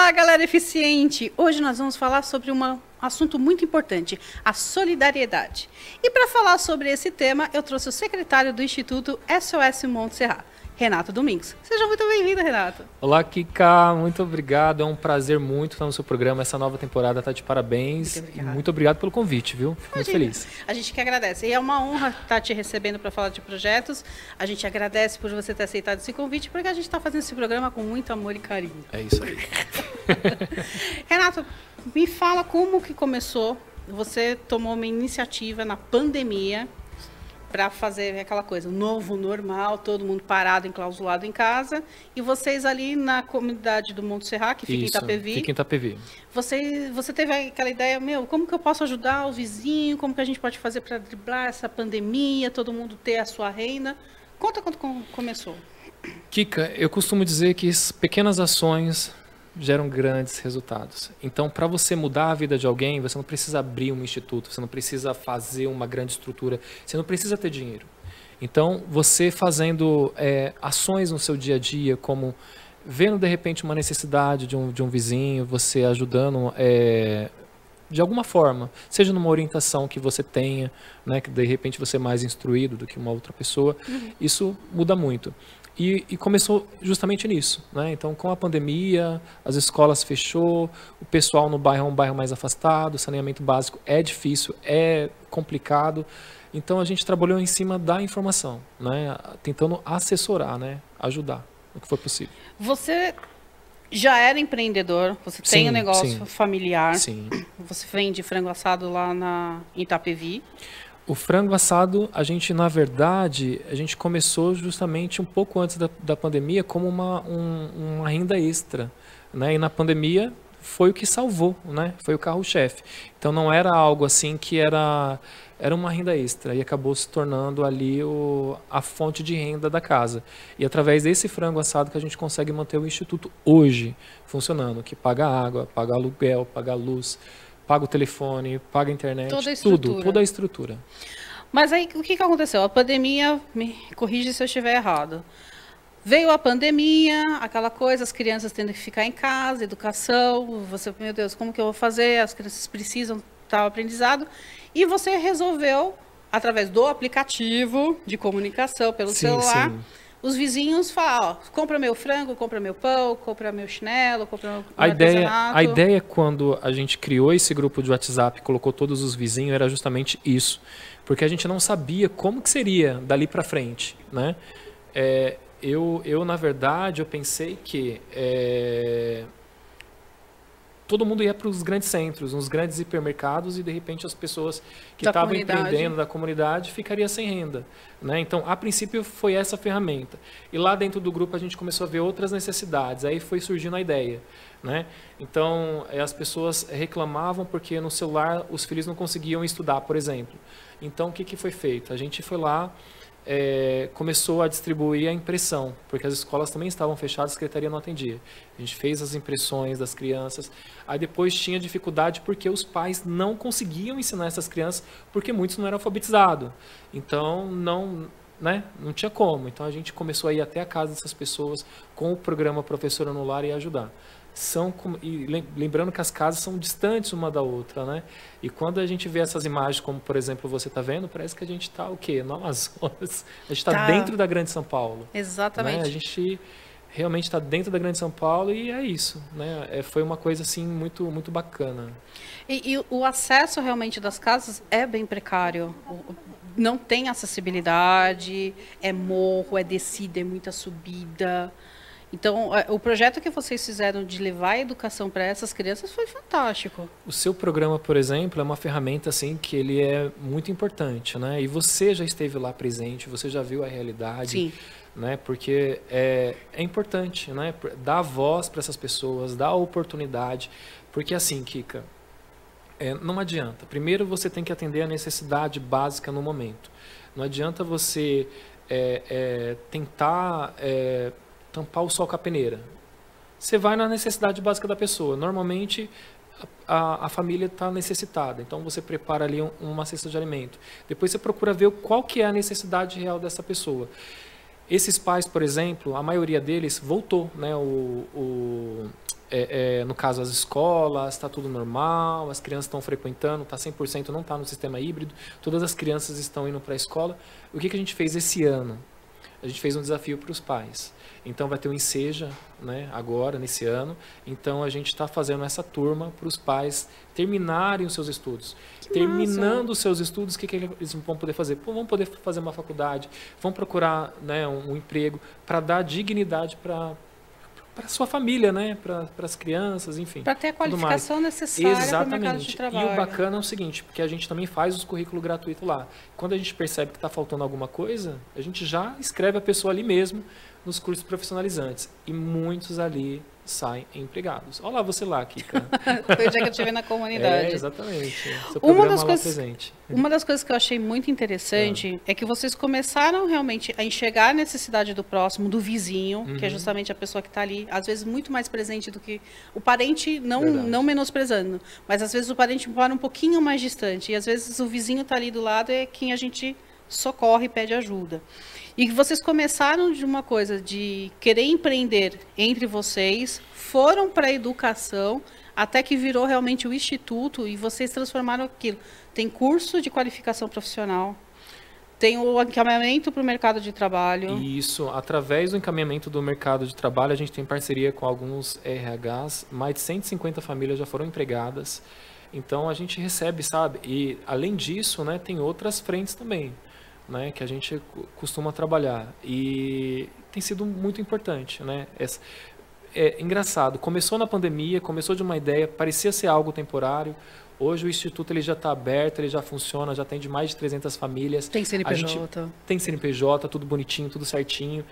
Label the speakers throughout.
Speaker 1: Olá, galera eficiente! Hoje nós vamos falar sobre um assunto muito importante, a solidariedade. E para falar sobre esse tema, eu trouxe o secretário do Instituto SOS Monte Serra, Renato Domingos. Seja muito bem-vindo, Renato.
Speaker 2: Olá, Kika. Muito obrigado. É um prazer muito estar no seu programa. Essa nova temporada está de parabéns. Muito obrigado pelo convite, viu? Fico muito feliz.
Speaker 1: A gente que agradece. E é uma honra estar te recebendo para falar de projetos. A gente agradece por você ter aceitado esse convite, porque a gente está fazendo esse programa com muito amor e carinho.
Speaker 2: É isso aí.
Speaker 1: Renato, me fala como que começou. Você tomou uma iniciativa na pandemia para fazer aquela coisa, novo normal, todo mundo parado, enclausulado em casa, e vocês ali na comunidade do Monte Serra, que fica em Itapevi.
Speaker 2: Fica em Itapevi.
Speaker 1: Você teve aquela ideia, como que eu posso ajudar o vizinho, como que a gente pode fazer para driblar essa pandemia, todo mundo ter a sua renda. Conta quando começou.
Speaker 2: Kika, eu costumo dizer que pequenas ações geram grandes resultados. Então, para você mudar a vida de alguém, você não precisa abrir um instituto, você não precisa fazer uma grande estrutura, você não precisa ter dinheiro. Então, você fazendo ações no seu dia a dia, como vendo de repente uma necessidade de um vizinho, você ajudando de alguma forma, seja numa orientação que você tenha, né, que de repente você é mais instruído do que uma outra pessoa, isso muda muito. E começou justamente nisso, né? Então, com a pandemia, as escolas fechou, o pessoal no bairro é um bairro mais afastado, o saneamento básico é difícil, é complicado. Então, a gente trabalhou em cima da informação, né? Tentando assessorar, né? Ajudar o que for possível.
Speaker 1: Você já era empreendedor, você tem um negócio familiar, você vende frango assado lá em Itapevi.
Speaker 2: O frango assado, a gente, na verdade, a gente começou justamente um pouco antes da pandemia como uma renda extra, né? E na pandemia foi o que salvou, né? Foi o carro-chefe. Então não era algo assim que era uma renda extra e acabou se tornando ali a fonte de renda da casa. E através desse frango assado que a gente consegue manter o Instituto hoje funcionando, que paga água, paga aluguel, paga luz, paga o telefone, paga a internet, toda a estrutura.
Speaker 1: Mas aí, o que aconteceu? A pandemia, me corrige se eu estiver errado. Veio a pandemia, aquela coisa, as crianças tendo que ficar em casa, educação, você, meu Deus, como que eu vou fazer? As crianças precisam estar aprendizado. E você resolveu, através do aplicativo de comunicação pelo celular, os vizinhos falam, compra meu frango, compra meu pão, compra meu chinelo, compra meu artesanato.
Speaker 2: A ideia quando a gente criou esse grupo de WhatsApp, colocou todos os vizinhos, era justamente isso. Porque a gente não sabia como que seria dali para frente, né? Na verdade, eu pensei que todo mundo ia para os grandes centros, nos grandes hipermercados, e de repente as pessoas que estavam empreendendo da comunidade ficariam sem renda, né? Então, a princípio foi essa ferramenta. E lá dentro do grupo a gente começou a ver outras necessidades, aí foi surgindo a ideia, né? Então, as pessoas reclamavam porque no celular os filhos não conseguiam estudar, por exemplo. Então, o que foi feito? A gente foi lá, começou a distribuir a impressão, porque as escolas também estavam fechadas, a secretaria não atendia. A gente fez as impressões das crianças, aí depois tinha dificuldade porque os pais não conseguiam ensinar essas crianças, porque muitos não eram alfabetizados. Então, não tinha como. Então, a gente começou a ir até a casa dessas pessoas com o programa Professor no Lar e ajudar. Lembrando que as casas são distantes uma da outra, né? E quando a gente vê essas imagens, como por exemplo você está vendo, parece que a gente está o quê? No Amazonas. A gente está dentro da Grande São Paulo.
Speaker 1: Exatamente.
Speaker 2: Né? A gente realmente está dentro da Grande São Paulo e é isso, né? Foi uma coisa assim muito, muito bacana.
Speaker 1: E o acesso realmente das casas é bem precário. Não tem acessibilidade, é morro, é descida, é muita subida. Então, o projeto que vocês fizeram de levar a educação para essas crianças foi fantástico.
Speaker 2: O seu programa, por exemplo, é uma ferramenta assim que ele é muito importante, né? E você já esteve lá presente, você já viu a realidade, né? Porque é importante, né? Dar voz para essas pessoas, dar oportunidade, porque assim, Kika, não adianta. Primeiro, você tem que atender a necessidade básica no momento. Não adianta você tentar tampar o sol com a peneira. Você vai na necessidade básica da pessoa. Normalmente, a família está necessitada. Então, você prepara ali uma cesta de alimento. Depois, você procura ver qual que é a necessidade real dessa pessoa. Esses pais, por exemplo, a maioria deles voltou, né? No caso, as escolas, está tudo normal, as crianças estão frequentando, está 100%, não está no sistema híbrido, todas as crianças estão indo para a escola. O que a gente fez esse ano? A gente fez um desafio para os pais. Então, vai ter um Enseja, né, agora, nesse ano. Então, a gente está fazendo essa turma para os pais terminarem os seus estudos. Terminando os seus estudos, o que eles vão poder fazer? Pô, vão poder fazer uma faculdade, vão procurar, né, um emprego para dar dignidade para a sua família, né? Para as crianças, enfim.
Speaker 1: Para ter a qualificação necessária para o mercado de trabalho.
Speaker 2: E o bacana é o seguinte, porque a gente também faz os currículos gratuitos lá. Quando a gente percebe que está faltando alguma coisa, a gente já escreve a pessoa ali mesmo nos cursos profissionalizantes. E muitos ali saem empregados. Olha lá você lá, Kika.
Speaker 1: Foi o dia que eu estive na comunidade.
Speaker 2: Exatamente. Seu programa lá presente.
Speaker 1: Uma das coisas que eu achei muito interessante é que vocês começaram realmente a enxergar a necessidade do próximo, do vizinho, que é justamente a pessoa que está ali, às vezes muito mais presente do que o parente, não menosprezando, mas às vezes o parente mora um pouquinho mais distante, e às vezes o vizinho está ali do lado, é quem a gente socorre e pede ajuda. E que vocês começaram de uma coisa de querer empreender entre vocês, foram para a educação, até que virou realmente o instituto e vocês transformaram aquilo. Tem curso de qualificação profissional, tem o encaminhamento para o mercado de trabalho.
Speaker 2: Isso, através do encaminhamento do mercado de trabalho, a gente tem parceria com alguns RHs, mais de 150 famílias já foram empregadas. Então, a gente recebe, sabe? E, além disso, né, tem outras frentes também, né, que a gente costuma trabalhar. E tem sido muito importante, né? É engraçado, começou na pandemia, começou de uma ideia, parecia ser algo temporário. Hoje o Instituto ele já está aberto, ele já funciona, já atende mais de 300 famílias.
Speaker 1: Tem CNPJ.
Speaker 2: Tem CNPJ, tudo bonitinho, tudo certinho.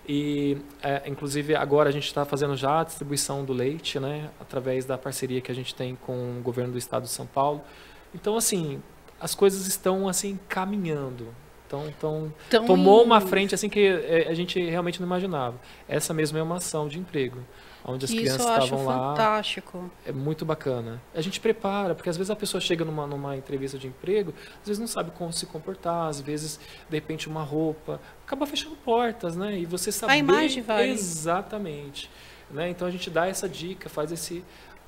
Speaker 2: E, inclusive, agora a gente está fazendo já a distribuição do leite, né, através da parceria que a gente tem com o governo do estado de São Paulo. Então, assim, as coisas estão assim caminhando. Então, tomou uma frente assim que a gente realmente não imaginava. Essa mesma é uma ação de emprego, onde as crianças estavam lá.
Speaker 1: Fantástico.
Speaker 2: É muito bacana. A gente prepara, porque às vezes a pessoa chega numa entrevista de emprego, às vezes não sabe como se comportar, às vezes, de repente, uma roupa acaba fechando portas, né? E você sabe.
Speaker 1: A imagem vai.
Speaker 2: Exatamente. Né? Então a gente dá essa dica, faz esse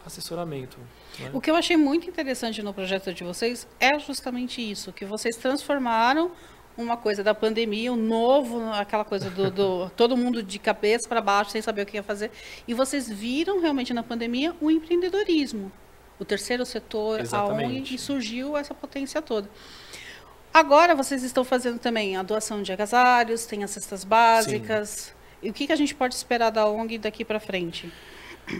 Speaker 2: assessoramento. Né?
Speaker 1: O que eu achei muito interessante no projeto de vocês é justamente isso, que vocês transformaram uma coisa da pandemia, um novo, aquela coisa do todo mundo de cabeça para baixo, sem saber o que ia fazer. E vocês viram realmente na pandemia o empreendedorismo, o terceiro setor, aonde e surgiu essa potência toda. Agora vocês estão fazendo também a doação de agasalhos, tem as cestas básicas. Sim. E o que a gente pode esperar da ONG daqui para frente?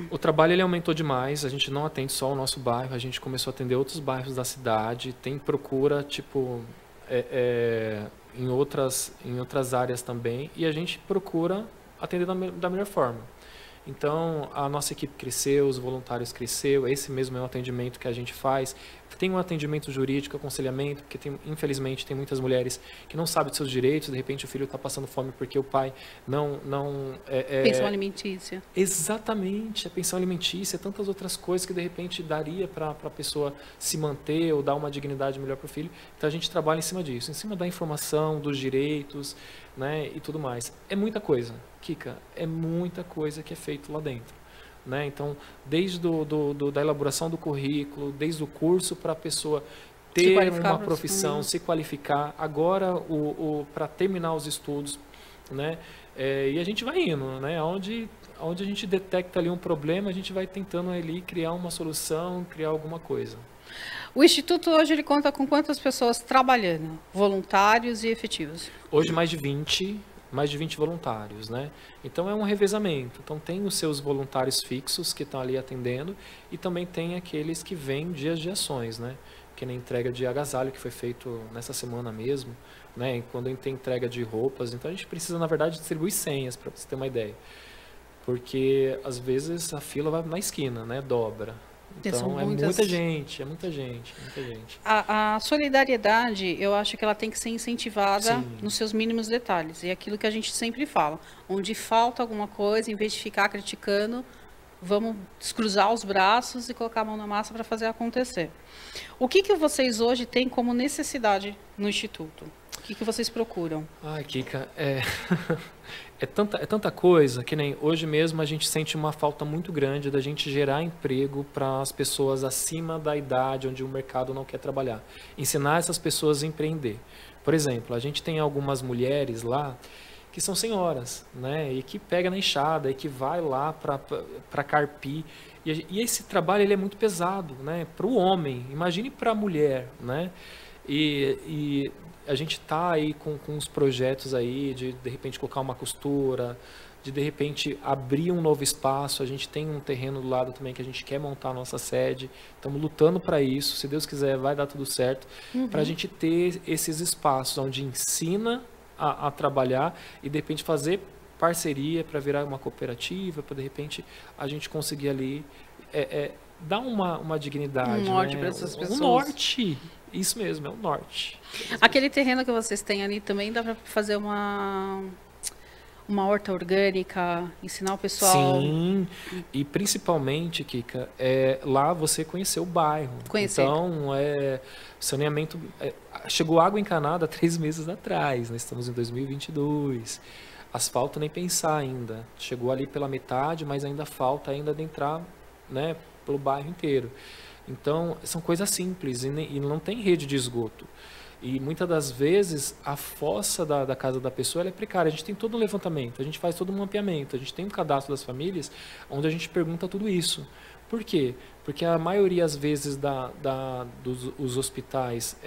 Speaker 2: O trabalho ele aumentou demais, a gente não atende só o nosso bairro, a gente começou a atender outros bairros da cidade, tem procura, tipo... em outras áreas também, e a gente procura atender da melhor forma. Então, a nossa equipe cresceu, os voluntários cresceu, esse mesmo é o atendimento que a gente faz. Tem um atendimento jurídico, aconselhamento, porque infelizmente tem muitas mulheres que não sabem dos seus direitos, de repente o filho está passando fome porque o pai não
Speaker 1: pensão alimentícia.
Speaker 2: Exatamente, a pensão alimentícia, tantas outras coisas que de repente daria para a pessoa se manter ou dar uma dignidade melhor para o filho. Então a gente trabalha em cima disso, em cima da informação, dos direitos, né, e tudo mais. É muita coisa, Kika, é muita coisa que é feito lá dentro. Né? Então, desde da elaboração do currículo, desde o curso para a pessoa ter uma profissão, se qualificar, agora para terminar os estudos, né? E a gente vai indo, né? Onde a gente detecta ali um problema, a gente vai tentando ali criar uma solução, criar alguma coisa.
Speaker 1: O Instituto hoje ele conta com quantas pessoas trabalhando, voluntários e efetivos?
Speaker 2: Hoje mais de 20 voluntários, né? Então é um revezamento. Então tem os seus voluntários fixos que estão ali atendendo e também tem aqueles que vêm dias de ações, né? Que na entrega de agasalho que foi feito nessa semana mesmo, né? Quando a gente tem entrega de roupas, então a gente precisa na verdade distribuir senhas para você ter uma ideia, porque às vezes a fila vai na esquina, né? Dobra. Então, muita gente. A
Speaker 1: solidariedade, eu acho que ela tem que ser incentivada nos seus mínimos detalhes. E é aquilo que a gente sempre fala. Onde falta alguma coisa, em vez de ficar criticando, vamos descruzar os braços e colocar a mão na massa para fazer acontecer. O que vocês hoje têm como necessidade no Instituto? que vocês procuram?
Speaker 2: Ai, Kika, é tanta coisa que nem hoje mesmo a gente sente uma falta muito grande da gente gerar emprego para as pessoas acima da idade onde o mercado não quer trabalhar. Ensinar essas pessoas a empreender. Por exemplo, a gente tem algumas mulheres lá que são senhoras, né? E que pega na enxada e que vai lá para carpir. E esse trabalho ele é muito pesado, né? Para o homem, imagine para a mulher, né? E a gente está aí com uns projetos aí de repente colocar uma costura, de repente abrir um novo espaço. A gente tem um terreno do lado também que a gente quer montar a nossa sede. Estamos lutando para isso. Se Deus quiser, vai dar tudo certo. Para a gente ter esses espaços onde ensina a trabalhar e de repente fazer parceria para virar uma cooperativa, para de repente a gente conseguir ali dar uma dignidade.
Speaker 1: Um norte,
Speaker 2: né?
Speaker 1: para essas pessoas.
Speaker 2: Um norte. Isso mesmo, é o norte.
Speaker 1: Aquele terreno que vocês têm ali também dá para fazer uma horta orgânica, ensinar o pessoal.
Speaker 2: Sim, e principalmente, Kika, lá você conheceu o bairro.
Speaker 1: Conhecer.
Speaker 2: Então, saneamento... chegou água encanada há 3 meses atrás, nós estamos em 2022. Asfalto nem pensar ainda. Chegou ali pela metade, mas ainda falta ainda adentrar, né, pelo bairro inteiro. Então, são coisas simples e não tem rede de esgoto. E muitas das vezes a fossa da casa da pessoa ela é precária. A gente tem todo um levantamento, a gente faz todo um mapeamento, a gente tem um cadastro das famílias onde a gente pergunta tudo isso. Por quê? Porque a maioria, às vezes, dos hospitais,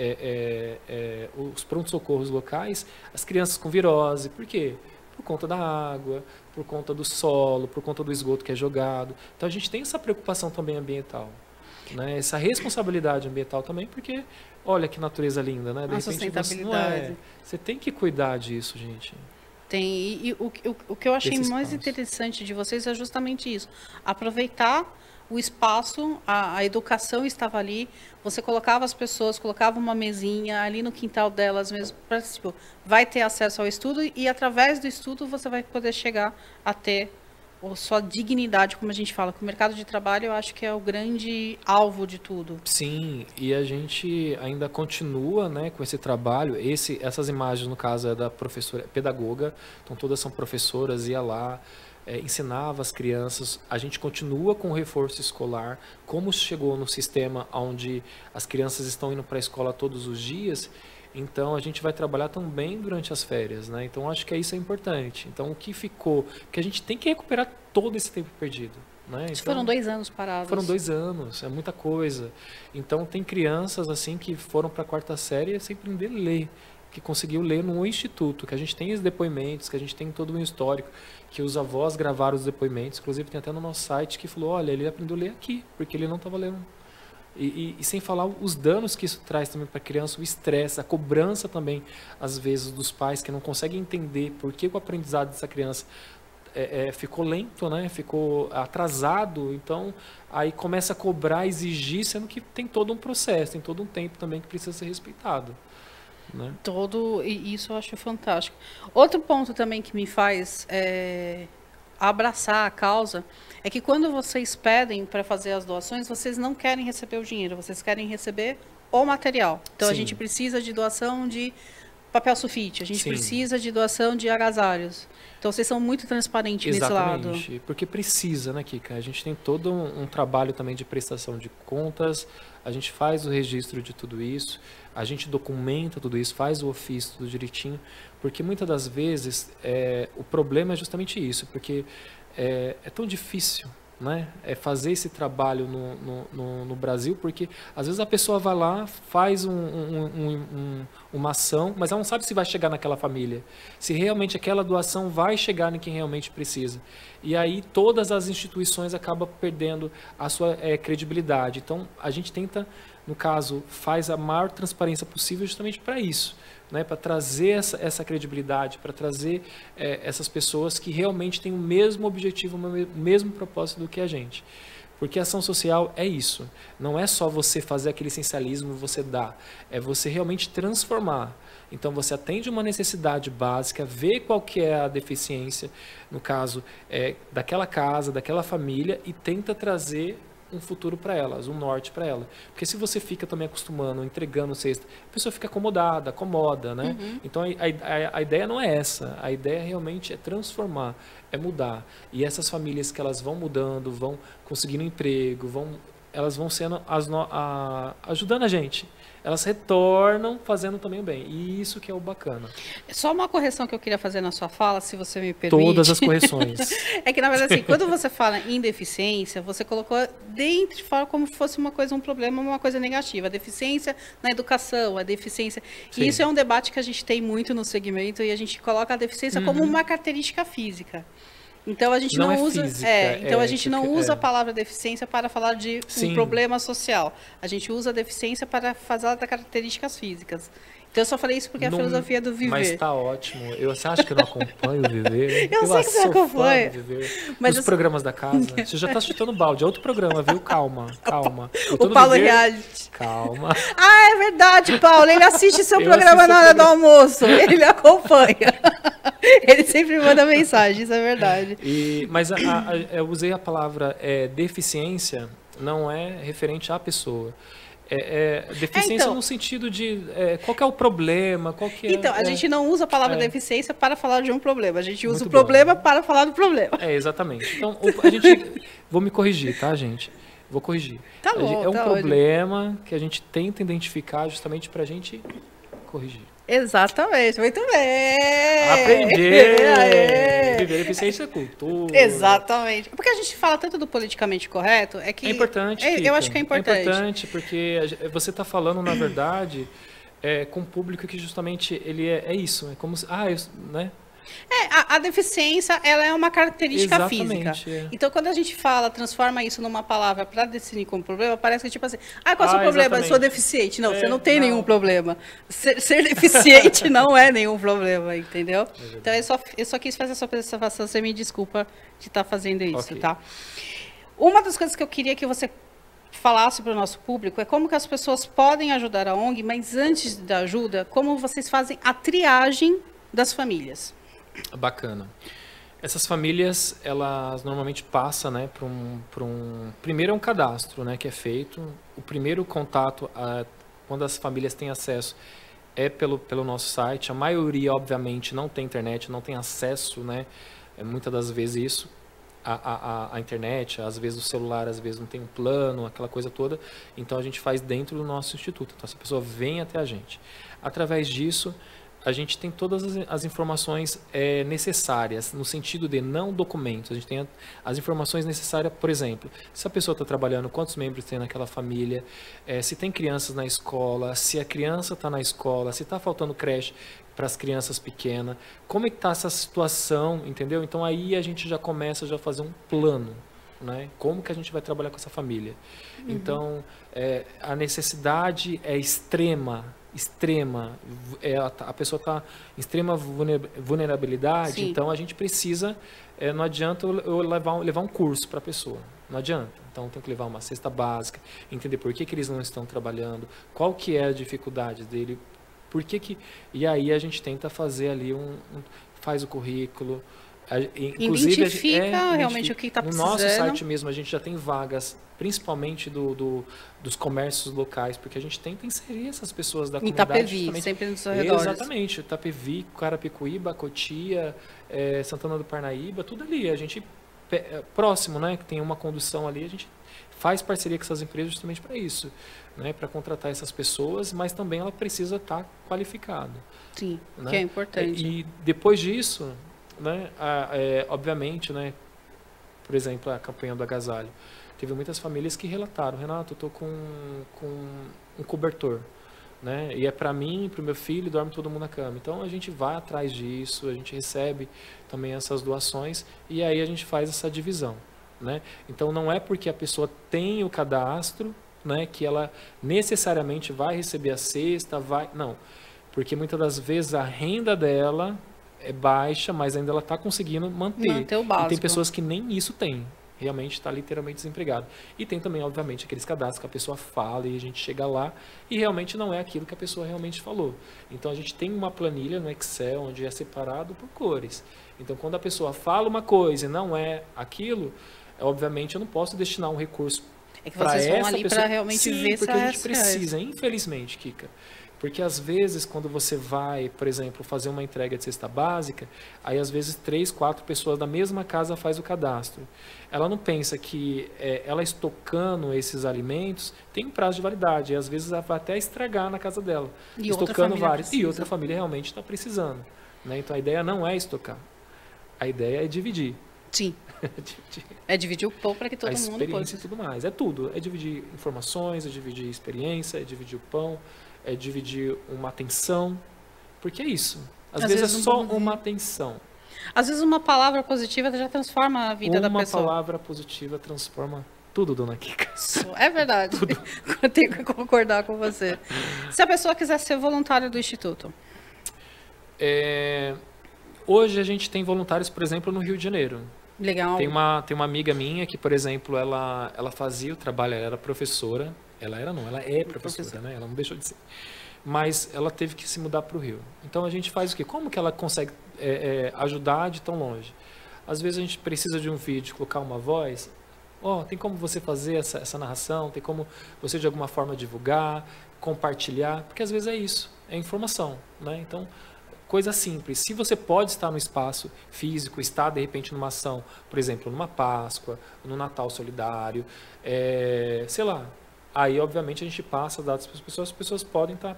Speaker 2: os pronto-socorros locais, as crianças com virose. Por quê? Por conta da água, por conta do solo, por conta do esgoto que é jogado. Então a gente tem essa preocupação também ambiental. Né, essa responsabilidade ambiental também, porque olha que natureza linda, né? De repente,
Speaker 1: sustentabilidade.
Speaker 2: Você tem que cuidar disso, gente.
Speaker 1: Tem, e o que eu achei mais interessante de vocês é justamente isso, aproveitar o espaço, a educação estava ali, você colocava as pessoas, colocava uma mesinha ali no quintal delas mesmo, para tipo, vai ter acesso ao estudo e através do estudo você vai poder chegar a ter ou sua dignidade, como a gente fala, que o mercado de trabalho eu acho que é o grande alvo de tudo.
Speaker 2: Sim, e a gente ainda continua, né, com esse trabalho. Essas imagens, no caso, é da professora pedagoga, então todas são professoras, ia lá, ensinava as crianças. A gente continua com o reforço escolar, como chegou no sistema onde as crianças estão indo para a escola todos os dias. Então, a gente vai trabalhar também durante as férias, né? Então, acho que isso é importante. Então, o que ficou... que a gente tem que recuperar todo esse tempo perdido, né? Então,
Speaker 1: foram 2 anos parados.
Speaker 2: Foram 2 anos, é muita coisa. Então, tem crianças, assim, que foram para a 4ª série sem aprender a ler, que conseguiu ler no instituto, que a gente tem os depoimentos, que a gente tem todo um histórico, que os avós gravaram os depoimentos. Inclusive, tem até no nosso site que falou, olha, ele aprendeu a ler aqui, porque ele não estava lendo. E sem falar os danos que isso traz também para a criança, o estresse, a cobrança também, às vezes, dos pais que não conseguem entender por que o aprendizado dessa criança ficou lento, né? Ficou atrasado. Então, aí começa a cobrar, exigir, sendo que tem todo um processo, tem todo um tempo também que precisa ser respeitado. Né?
Speaker 1: E isso eu acho fantástico. Outro ponto também que me faz abraçar a causa é que quando vocês pedem para fazer as doações, vocês não querem receber o dinheiro, vocês querem receber o material. Então, Sim. A gente precisa de doação de papel sulfite, a gente Sim. precisa de doação de agasalhos. Então, vocês são muito transparentes
Speaker 2: Exatamente,
Speaker 1: nesse lado.
Speaker 2: Porque precisa, né, Kika? A gente tem todo um trabalho também de prestação de contas, a gente faz o registro de tudo isso, a gente documenta tudo isso, faz o ofício tudo direitinho, porque muitas das vezes o problema é justamente isso, porque é tão difícil, né, fazer esse trabalho no Brasil, porque às vezes a pessoa vai lá, faz uma ação, mas ela não sabe se vai chegar naquela família, se realmente aquela doação vai chegar em quem realmente precisa. E aí todas as instituições acabam perdendo a sua credibilidade. Então a gente tenta, no caso, faz a maior transparência possível justamente para isso, né, para trazer essa credibilidade, para trazer essas pessoas que realmente têm o mesmo objetivo, o mesmo propósito do que a gente. Porque a ação social é isso, não é só você fazer aquele essencialismo, você dá, é você realmente transformar. Então você atende uma necessidade básica, vê qual que é a deficiência, no caso daquela casa, daquela família, e tenta trazer um futuro para elas, um norte para ela. Porque se você fica também acostumando, entregando cesta, a pessoa fica acomodada, acomoda, né? Então a ideia não é essa, a ideia realmente é transformar, é mudar. E essas famílias que elas vão mudando, vão conseguindo emprego, elas vão sendo ajudando a gente. Elas retornam fazendo também o bem. E isso que é o bacana.
Speaker 1: Só uma correção que eu queria fazer na sua fala, se você me permite.
Speaker 2: Todas as correções.
Speaker 1: É que, na verdade, assim, quando você fala em deficiência, você colocou dentro de fora como se fosse uma coisa, um problema, uma coisa negativa. A deficiência na educação, a deficiência... Sim. E isso é um debate que a gente tem muito no segmento e a gente coloca a deficiência como uma característica física. Então a gente não usa, a gente não usa a palavra deficiência para falar de um problema social. A gente usa a deficiência para falar das características físicas. Então eu só falei isso porque é a filosofia do Viver.
Speaker 2: Mas está ótimo. Você acha que eu não acompanho o Viver?
Speaker 1: Eu sei que você acompanha.
Speaker 2: Mas os programas da casa. Você já está chutando balde. É outro programa, viu? Calma.
Speaker 1: O Paulo Reality.
Speaker 2: Calma.
Speaker 1: Ah, é verdade, Paulo. Ele assiste seu programa na hora do almoço. Ele acompanha. Ele sempre manda mensagem, isso é verdade.
Speaker 2: Mas eu usei a palavra deficiência, não é referente à pessoa. Deficiência no sentido de qual que é o problema, qual que é...
Speaker 1: Então, a gente não usa a palavra deficiência para falar de um problema, a gente usa o problema para falar do problema.
Speaker 2: Exatamente. Então, vou me corrigir, tá, gente? Vou corrigir.
Speaker 1: Tá bom,
Speaker 2: é um problema que a gente tenta identificar justamente para a gente corrigir.
Speaker 1: Exatamente, muito bem!
Speaker 2: Aprendi! Viver eficiência é cultura.
Speaker 1: Exatamente. Porque a gente fala tanto do politicamente correto, é que...
Speaker 2: É importante,
Speaker 1: eu acho que é importante.
Speaker 2: É importante, porque você está falando, na verdade, com um público que justamente ele é isso. É como se... né?
Speaker 1: A deficiência, ela é uma característica
Speaker 2: Exatamente,
Speaker 1: física. Então, quando a gente transforma isso numa palavra para definir como problema, parece que tipo assim, qual é o seu problema? Eu sou deficiente. Não, você não tem nenhum problema. Ser deficiente não é nenhum problema, entendeu? Então, eu só quis fazer essa observação, você me desculpa de estar fazendo isso, tá? Uma das coisas que eu queria que você falasse para o nosso público é como que as pessoas podem ajudar a ONG, mas antes da ajuda, como vocês fazem a triagem das famílias.
Speaker 2: Bacana. Essas famílias, elas normalmente passam, né, primeiro é um cadastro, né, que é feito. O primeiro contato, quando as famílias têm acesso, é pelo nosso site. A maioria, obviamente, não tem internet, não tem acesso, né, muitas das vezes isso, a internet, às vezes o celular, às vezes não tem um plano, aquela coisa toda. Então a gente faz dentro do nosso instituto. Então essa pessoa vem até a gente. Através disso, a gente tem todas as informações necessárias, no sentido de não documentos. A gente tem as informações necessárias, por exemplo, se a pessoa está trabalhando, quantos membros tem naquela família, se tem crianças na escola, se a criança está na escola, se está faltando creche para as crianças pequenas, como é que está essa situação, entendeu? Então aí a gente já começa a fazer um plano, né? Como que a gente vai trabalhar com essa família. Então, a necessidade é extrema, a pessoa está em extrema vulnerabilidade. Sim. Então a gente precisa, não adianta eu levar um curso para a pessoa, não adianta. Então tem que levar uma cesta básica, entender por que eles não estão trabalhando, qual que é a dificuldade dele, e aí a gente tenta fazer ali faz o currículo. Inclusive,
Speaker 1: identifica realmente o que está precisando.
Speaker 2: No nosso site mesmo, a gente já tem vagas, principalmente dos comércios locais, porque a gente tenta inserir essas pessoas da comunidade.
Speaker 1: Itapevi, sempre nos arredores.
Speaker 2: Exatamente, Itapevi, Carapicuíba, Cotia, Santana do Parnaíba, tudo ali. A gente, próximo, né, que tem uma condução ali, a gente faz parceria com essas empresas justamente para isso, né, para contratar essas pessoas, mas também ela precisa estar qualificada.
Speaker 1: Sim,
Speaker 2: né?
Speaker 1: Que é importante.
Speaker 2: E depois disso, né, obviamente, né, por exemplo, a campanha do agasalho, teve muitas famílias que relataram: Renato, eu estou com um cobertor, né, e é para mim, para o meu filho, dorme todo mundo na cama. Então a gente vai atrás disso, a gente recebe também essas doações e aí a gente faz essa divisão, né? Então não é porque a pessoa tem o cadastro, né, que ela necessariamente vai receber a cesta, não, porque muitas das vezes a renda dela é baixa, mas ainda ela está conseguindo manter
Speaker 1: o básico.
Speaker 2: E tem pessoas que nem isso tem, realmente está literalmente desempregado. E tem também, obviamente, aqueles cadastros que a pessoa fala e a gente chega lá e realmente não é aquilo que a pessoa realmente falou. Então a gente tem uma planilha no Excel onde é separado por cores. Então quando a pessoa fala uma coisa e não é aquilo, obviamente eu não posso destinar um recurso
Speaker 1: É que vocês vão ali para realmente ver
Speaker 2: porque a gente precisa, infelizmente, Kika. Porque às vezes, quando você vai, por exemplo, fazer uma entrega de cesta básica, aí às vezes 3, 4 pessoas da mesma casa faz o cadastro. Ela não pensa que ela estocando esses alimentos tem um prazo de validade, e às vezes ela vai até estragar na casa dela.
Speaker 1: E
Speaker 2: estocando vários. E outra família realmente está precisando. Né? Então a ideia não é estocar. A ideia é dividir.
Speaker 1: Sim. É dividir o pão para que todo mundo possa.
Speaker 2: A experiência e tudo mais. É tudo. É dividir informações, é dividir experiência, é dividir o pão, é dividir uma atenção. Porque é isso. Às vezes é só uma atenção.
Speaker 1: Às vezes uma palavra positiva já transforma a vida da pessoa.
Speaker 2: Uma palavra positiva transforma tudo, dona Kika.
Speaker 1: É verdade. Eu tenho que concordar com você. Se a pessoa quiser ser voluntária do Instituto?
Speaker 2: Hoje a gente tem voluntários, por exemplo, no Rio de Janeiro.
Speaker 1: Legal.
Speaker 2: Tem uma amiga minha que, por exemplo, ela fazia o trabalho, ela era professora. Ela é professora, né? Ela não deixou de ser. Mas ela teve que se mudar para o Rio. Então a gente faz o quê? Como que ela consegue ajudar de tão longe? Às vezes a gente precisa de um vídeo, colocar uma voz. Tem como você fazer essa narração? Tem como você de alguma forma divulgar, compartilhar? Porque às vezes é isso, é informação, né? Então, coisa simples. Se você pode estar no espaço físico, estar de repente numa ação, por exemplo, numa Páscoa, no Natal Solidário, sei lá. Aí, obviamente, a gente passa dados para as pessoas podem estar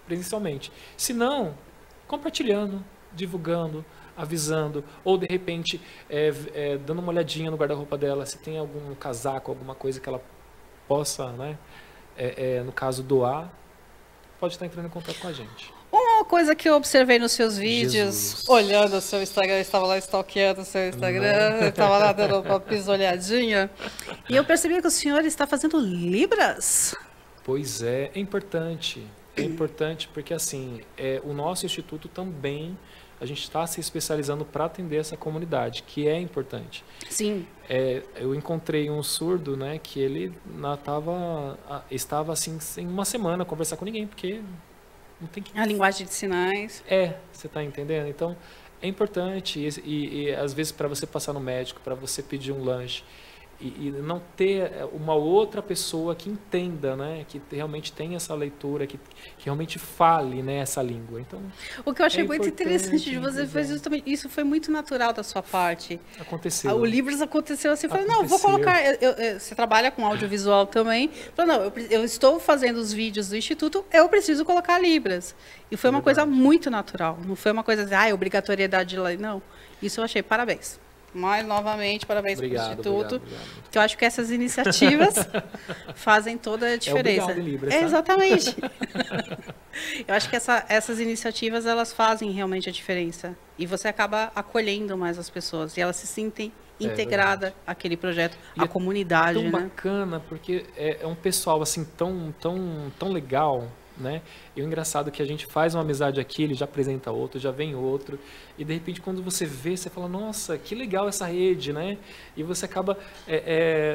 Speaker 2: presencialmente. Se não, compartilhando, divulgando, avisando, ou de repente dando uma olhadinha no guarda-roupa dela, se tem algum casaco, alguma coisa que ela possa, né, no caso, doar, pode estar entrando em contato com a gente.
Speaker 1: Uma coisa que eu observei nos seus vídeos, olhando o seu Instagram, eu estava lá stalkeando o seu Instagram, eu estava lá dando uma pisolhadinha, e eu percebi que o senhor está fazendo Libras.
Speaker 2: Pois é importante. É importante porque, assim, o nosso instituto também, a gente está se especializando para atender essa comunidade, que é importante.
Speaker 1: Sim.
Speaker 2: Eu encontrei um surdo, né, que ele estava assim, sem uma semana conversar com ninguém, porque não tem que...
Speaker 1: A linguagem de sinais.
Speaker 2: Você está entendendo? Então, é importante, e às vezes para você passar no médico, para você pedir um lanche, e não ter uma outra pessoa que entenda, né, que realmente tenha essa leitura, que realmente fale, né, essa língua. Então,
Speaker 1: o que eu achei muito interessante de você foi justamente isso, foi muito natural da sua parte.
Speaker 2: Aconteceu.
Speaker 1: O Libras aconteceu assim, falei, não, vou colocar, você trabalha com audiovisual também, falei, não, eu estou fazendo os vídeos do Instituto, eu preciso colocar Libras. E foi uma coisa muito natural, não foi uma coisa assim, obrigatoriedade de lei, não. Isso eu achei, parabéns. Mas, novamente, parabéns para o Instituto, obrigado. Que eu acho que essas iniciativas fazem toda a diferença.
Speaker 2: Libras,
Speaker 1: exatamente. Eu acho que essas iniciativas, elas fazem realmente a diferença. E você acaba acolhendo mais as pessoas, e elas se sentem integradas àquele projeto, à comunidade.
Speaker 2: É tão bacana, porque é um pessoal assim, tão legal, né? E o engraçado é que a gente faz uma amizade aqui, ele já apresenta outro, já vem outro, e de repente quando você vê, você fala, nossa, que legal essa rede, né? E você acaba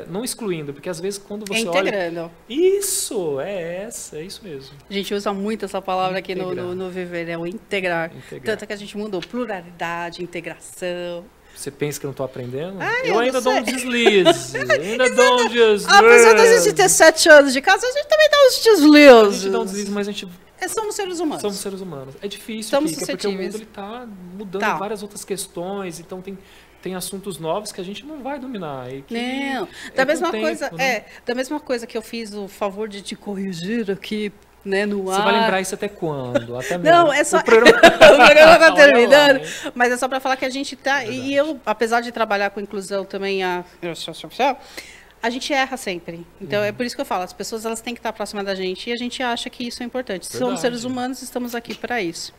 Speaker 2: não excluindo, porque às vezes quando você
Speaker 1: integrando.
Speaker 2: Olha... Isso, é isso mesmo.
Speaker 1: A gente usa muito essa palavra aqui no Viver, é o integrar. Tanto que a gente mudou pluralidade, integração.
Speaker 2: Você pensa que eu não estou aprendendo? Eu ainda dou um deslize. Ainda dou um deslize.
Speaker 1: Apesar da gente ter 7 anos de casa, a gente também dá uns deslizes.
Speaker 2: A gente dá um deslize, mas a gente...
Speaker 1: somos seres humanos.
Speaker 2: Somos seres humanos. É difícil, Kika, porque o mundo está mudando várias outras questões, então tem assuntos novos que a gente não vai dominar.
Speaker 1: Não, da mesma coisa que eu fiz o favor de te corrigir aqui, né, no ar.
Speaker 2: Você vai lembrar isso até quando? Até mesmo.
Speaker 1: Não, é só... O programa está terminando, mas é só para falar que a gente está... E eu, apesar de trabalhar com inclusão também, a gente erra sempre. Então, é por isso que eu falo, as pessoas elas têm que estar próximas da gente e a gente acha que isso é importante. Verdade. Somos seres humanos e estamos aqui para isso.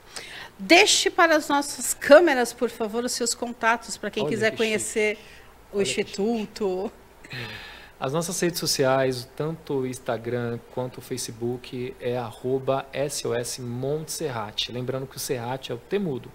Speaker 1: Deixe para as nossas câmeras, por favor, os seus contatos para quem quiser conhecer o Instituto.
Speaker 2: As nossas redes sociais, tanto o Instagram quanto o Facebook, é @SOS Montserrat. Lembrando que o Serrat é o temudo.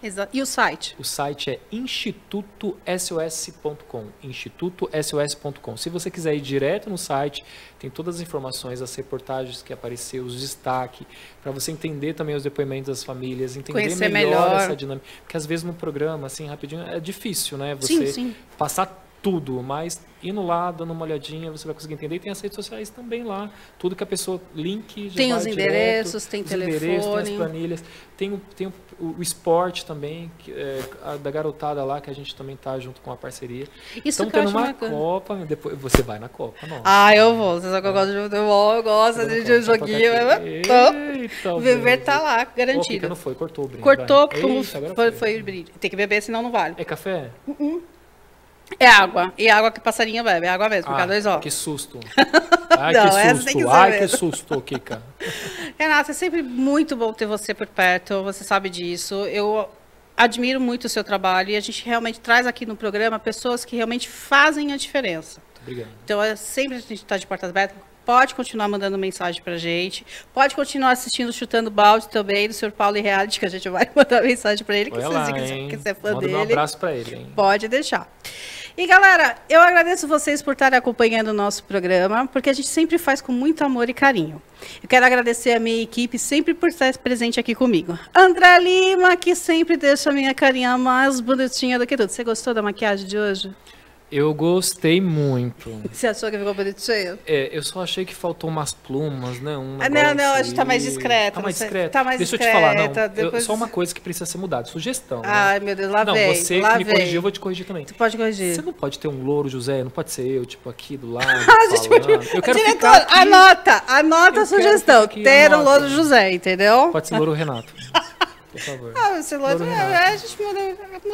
Speaker 1: Exato. E o site?
Speaker 2: O site é institutosos.com. institutosos.com. Se você quiser ir direto no site, tem todas as informações, as reportagens que apareceu, os destaques, para você entender também os depoimentos das famílias, entender melhor essa dinâmica. Porque às vezes no programa, assim, rapidinho, é difícil, né? Você passar tudo, mas indo lá, dando uma olhadinha, você vai conseguir entender. E tem as redes sociais também lá. Tudo que a pessoa link, já
Speaker 1: tem
Speaker 2: vai
Speaker 1: os
Speaker 2: direto,
Speaker 1: endereços, tem telefone.
Speaker 2: Tem as planilhas. Tem o esporte também, da garotada lá, que a gente também tá junto com a parceria.
Speaker 1: Isso
Speaker 2: tendo uma Copa, depois você vai na Copa. Nossa.
Speaker 1: Eu vou. Você sabe que eu gosto de futebol, eu gosto de um joguinho. O Viver tá lá, garantido.
Speaker 2: Não foi, cortou o brinde.
Speaker 1: Cortou, foi o brinde. Tem que beber, senão não vale.
Speaker 2: É café?
Speaker 1: É água. E água que passarinho bebe. É água mesmo, por causa
Speaker 2: que susto.
Speaker 1: Ai, não,
Speaker 2: que susto, Kika.
Speaker 1: Renata, é sempre muito bom ter você por perto, você sabe disso. Eu admiro muito o seu trabalho e a gente realmente traz aqui no programa pessoas que realmente fazem a diferença.
Speaker 2: Muito obrigado.
Speaker 1: Então, sempre a gente está de portas abertas. Pode continuar mandando mensagem pra gente. Pode continuar assistindo Chutando Balde também, do Sr. Paulo e Reality, que a gente vai mandar mensagem pra ele, que você quiser fã dele.
Speaker 2: Manda um abraço pra ele, hein?
Speaker 1: Pode deixar. E, galera, eu agradeço vocês por estarem acompanhando o nosso programa, porque a gente sempre faz com muito amor e carinho. Eu quero agradecer a minha equipe sempre por estar presente aqui comigo. André Lima, que sempre deixa a minha carinha mais bonitinha do que tudo. Você gostou da maquiagem de hoje?
Speaker 2: Eu gostei muito.
Speaker 1: Você achou que ficou bonitinho?
Speaker 2: Eu só achei que faltou umas plumas, né?
Speaker 1: Não, a gente tá mais discreta.
Speaker 2: Tá mais discreta.
Speaker 1: Tá mais
Speaker 2: Deixa
Speaker 1: discreta,
Speaker 2: eu te falar,
Speaker 1: depois...
Speaker 2: só uma coisa que precisa ser mudada, sugestão.
Speaker 1: Ai, meu Deus, lá vem.
Speaker 2: Não, você
Speaker 1: lá
Speaker 2: me corrigiu, eu vou te corrigir também.
Speaker 1: Você pode corrigir.
Speaker 2: Você não pode ter um louro, José, não pode ser eu, tipo, aqui do lado,
Speaker 1: eu quero ficar aqui. Anota a sugestão, ter um louro José, entendeu?
Speaker 2: Pode ser louro Renato. Por favor.
Speaker 1: Esse louro,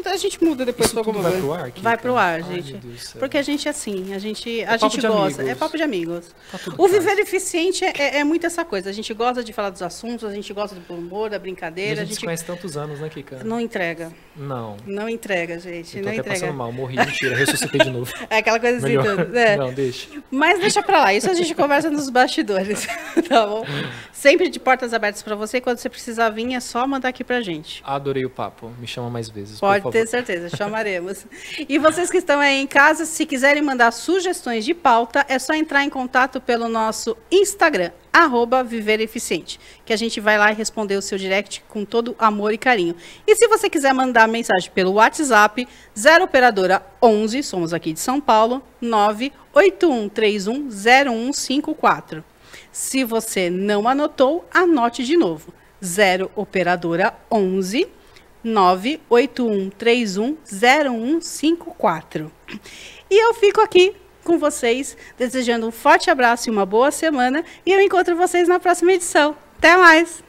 Speaker 1: a gente muda depois.
Speaker 2: Isso tudo vai pro ar? Kika?
Speaker 1: Vai pro ar, gente. Porque a gente é assim, a gente gosta. É papo de amigos. O Viver Eficiente é muito essa coisa. A gente gosta de falar dos assuntos, a gente gosta do humor, da brincadeira.
Speaker 2: E a gente se conhece tantos anos, né, Kika?
Speaker 1: Não entrega.
Speaker 2: Não
Speaker 1: entrega, gente.
Speaker 2: Eu tô
Speaker 1: não
Speaker 2: até
Speaker 1: entrega.
Speaker 2: passando mal, morri, mentira, ressuscitei de novo.
Speaker 1: É aquela coisa assim.
Speaker 2: Não, deixa.
Speaker 1: Mas deixa pra lá, isso a gente conversa nos bastidores, tá bom? Sempre de portas abertas pra você, quando você precisar vir, é só mandar aqui pra gente.
Speaker 2: Adorei o papo, me chama mais vezes,
Speaker 1: Pode ter certeza, chamaremos. E vocês que estão aí em casa, se quiserem mandar sugestões de pauta, é só entrar em contato pelo nosso Instagram, @vivereficiente, que a gente vai lá e responder o seu direct com todo amor e carinho. E se você quiser mandar mensagem pelo WhatsApp, 0 operadora 11, somos aqui de São Paulo, 981310154. Se você não anotou, anote de novo. 0 operadora 11 981310154. E eu fico aqui com vocês, desejando um forte abraço e uma boa semana, e eu encontro vocês na próxima edição. Até mais!